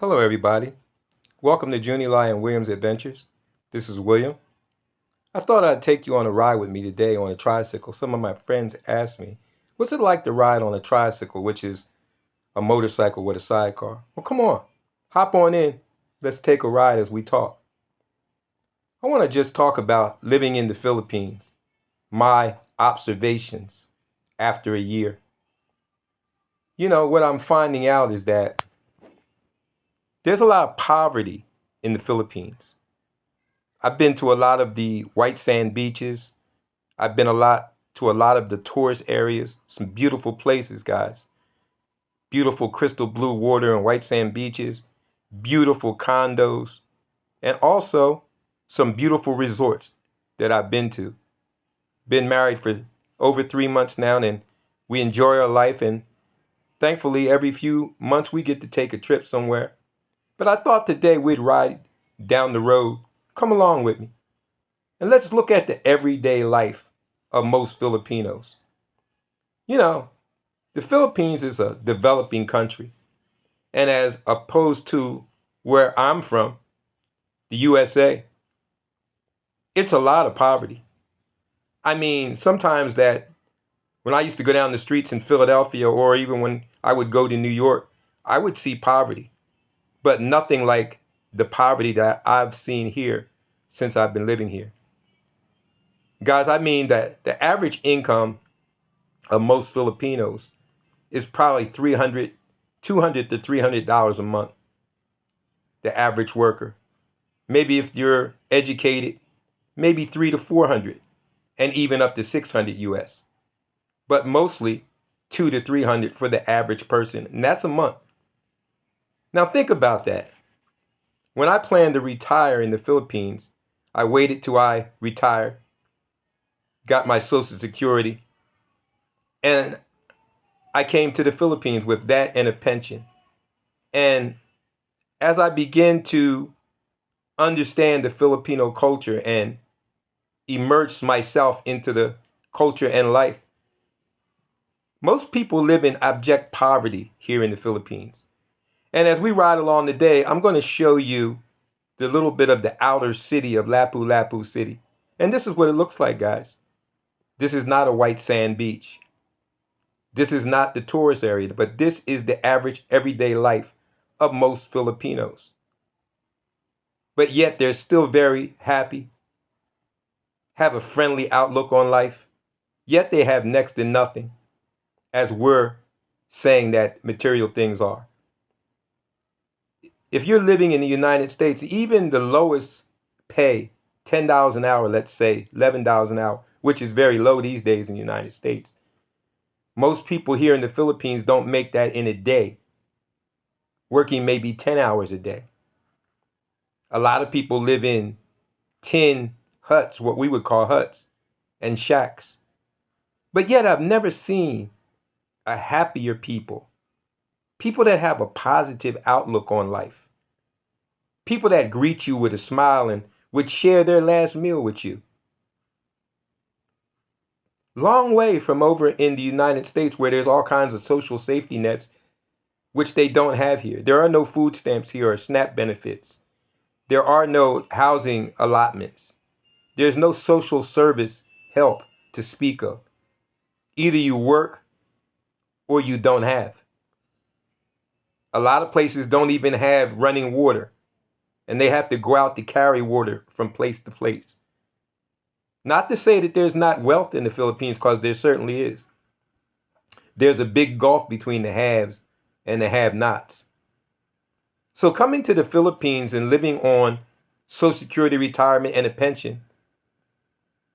Hello, everybody. Welcome to Junie Lion Williams Adventures. This is William. I thought I'd take you on a ride with me today on a tricycle. Some of my friends asked me, what's it like to ride on a tricycle, which is a motorcycle with a sidecar? Well, come on, hop on in. Let's take a ride as we talk. I want to just talk about living in the Philippines, my observations after a year. What I'm finding out is that there's a lot of poverty in the Philippines. I've been to a lot of the white sand beaches. I've been to a lot of the tourist areas. Some beautiful places, guys. Beautiful crystal blue water and white sand beaches, beautiful condos, and also some beautiful resorts that I've been to. Been married for over 3 months now, and we enjoy our life. And thankfully, every few months we get to take a trip somewhere. But I thought today we'd ride down the road. Come along with me. And let's look at the everyday life of most Filipinos. You know, the Philippines is a developing country. And as opposed to where I'm from, the USA, it's a lot of poverty. I mean, sometimes that when I used to go down the streets in Philadelphia or even when I would go to New York, I would see poverty, but nothing like the poverty that I've seen here since I've been living here. Guys, I mean that the average income of most Filipinos is probably 200 to $300 a month, the average worker. Maybe if you're educated, maybe 3 to 400 and even up to 600 US. But mostly 2 to 300 for the average person, and that's a month. Now think about that. When I planned to retire in the Philippines, I waited till I retired, got my Social Security, and I came to the Philippines with that and a pension. And as I began to understand the Filipino culture and immerse myself into the culture and life, most people live in abject poverty here in the Philippines. And as we ride along today, I'm going to show you the little bit of the outer city of Lapu-Lapu City. And this is what it looks like, guys. This is not a white sand beach. This is not the tourist area, but this is the average everyday life of most Filipinos. But yet they're still very happy, have a friendly outlook on life, yet they have next to nothing, as we're saying that material things are. If you're living in the United States, even the lowest pay, $10 an hour, let's say, $11 an hour, which is very low these days in the United States. Most people here in the Philippines don't make that in a day, working maybe 10 hours a day. A lot of people live in tin huts, what we would call huts, and shacks. But yet I've never seen a happier people, people that have a positive outlook on life, people that greet you with a smile and would share their last meal with you. Long way from over in the United States where there's all kinds of social safety nets, which they don't have here. There are no food stamps here or SNAP benefits. There are no housing allotments. There's no social service help to speak of. Either you work or you don't have. A lot of places don't even have running water, and they have to go out to carry water from place to place. Not to say that there's not wealth in the Philippines, because there certainly is. There's a big gulf between the haves and the have-nots. So coming to the Philippines and living on Social Security, retirement, and a pension,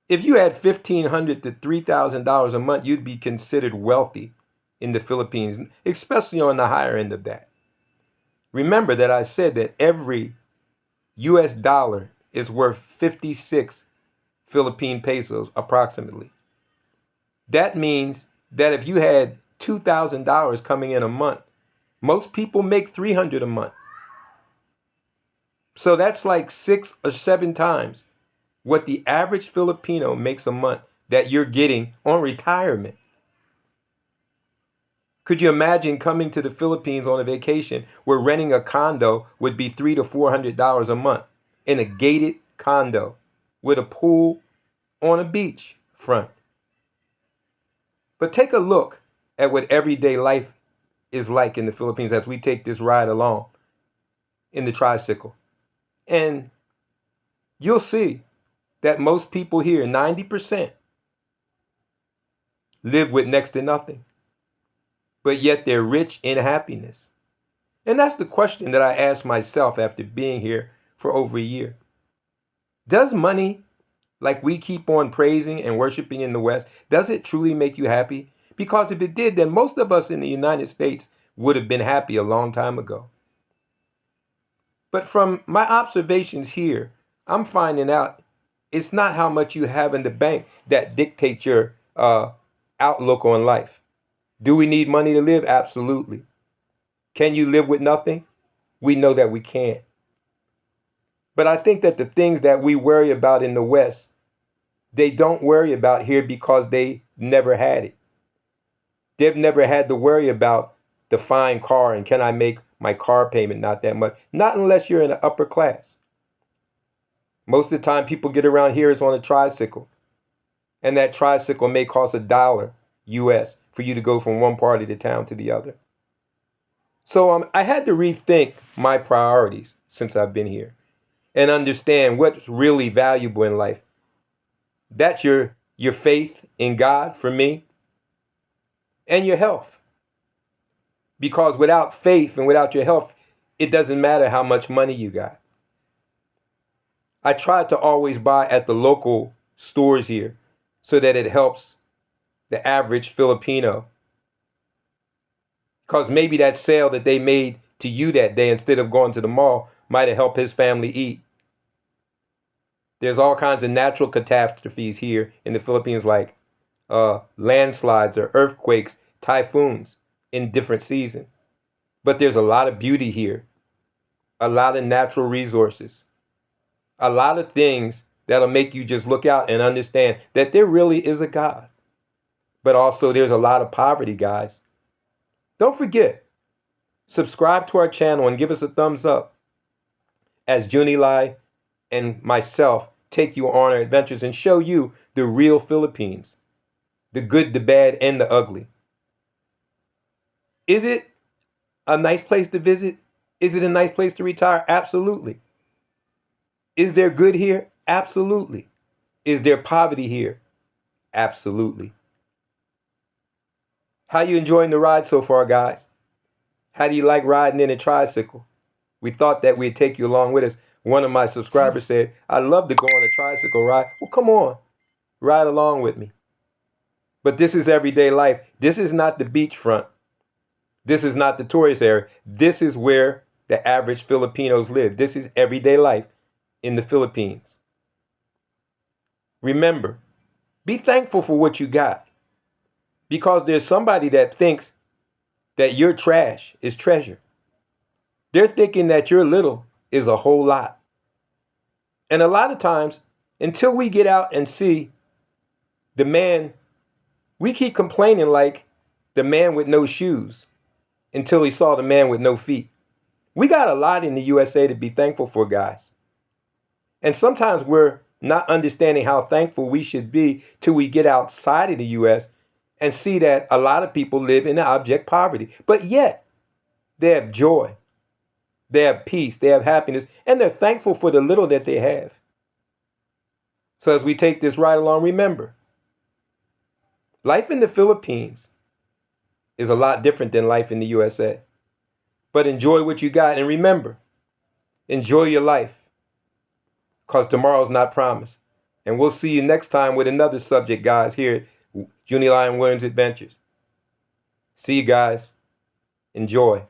if you had $1,500 to $3,000 a month, you'd be considered wealthy in the Philippines, especially on the higher end of that. Remember that I said that every US dollar is worth 56 Philippine pesos approximately. That means that if you had $2,000 coming in a month, most people make $300 a month. So that's like 6 or 7 times what the average Filipino makes a month that you're getting on retirement. Could you imagine coming to the Philippines on a vacation where renting a condo would be $300 to $400 a month in a gated condo with a pool on a beach front? But take a look at what everyday life is like in the Philippines as we take this ride along in the tricycle. And you'll see that most people here, 90%, live with next to nothing, but yet they're rich in happiness. And that's the question that I asked myself after being here for over a year. Does money, like we keep on praising and worshiping in the West, does it truly make you happy? Because if it did, then most of us in the United States would have been happy a long time ago. But from my observations here, I'm finding out it's not how much you have in the bank that dictates your outlook on life. Do we need money to live? Absolutely. Can you live with nothing? We know that we can't. But I think that the things that we worry about in the West, they don't worry about here because they never had it. They've never had to worry about the fine car and can I make my car payment not that much. Not unless you're in the upper class. Most of the time people get around here is on a tricycle. And that tricycle may cost $1 US for you to go from one part of the town to the other. So I had to rethink my priorities since I've been here and understand what's really valuable in life. That's your faith in God for me and your health. Because without faith and without your health, it doesn't matter how much money you got. I try to always buy at the local stores here so that it helps the average Filipino. Because maybe that sale that they made to you that day instead of going to the mall might have helped his family eat. There's all kinds of natural catastrophes here in the Philippines like landslides or earthquakes, typhoons in different seasons. But there's a lot of beauty here, a lot of natural resources, a lot of things that'll make you just look out and understand that there really is a God. But also there's a lot of poverty, guys. Don't forget, subscribe to our channel and give us a thumbs up as Junilai and myself take you on our adventures and show you the real Philippines, the good, the bad, and the ugly. Is it a nice place to visit? Is it a nice place to retire? Absolutely. Is there good here? Absolutely. Is there poverty here? Absolutely. How you enjoying the ride so far, guys? How do you like riding in a tricycle? We thought that we'd take you along with us. One of my subscribers said, I'd love to go on a tricycle ride. Well, come on, ride along with me. But this is everyday life. This is not the beachfront. This is not the tourist area. This is where the average Filipinos live. This is everyday life in the Philippines. Remember, be thankful for what you got. Because there's somebody that thinks that your trash is treasure. They're thinking that your little is a whole lot. And a lot of times, until we get out and see the man, we keep complaining like the man with no shoes until he saw the man with no feet. We got a lot in the USA to be thankful for, guys. And sometimes we're not understanding how thankful we should be till we get outside of the US and see that a lot of people live in abject poverty. But yet, they have joy, they have peace, they have happiness, and they're thankful for the little that they have. So as we take this ride along, remember, life in the Philippines is a lot different than life in the USA. But enjoy what you got, and remember, enjoy your life, because tomorrow's not promised. And we'll see you next time with another subject, guys, here at Junilai and Williams Adventures. See you guys. Enjoy.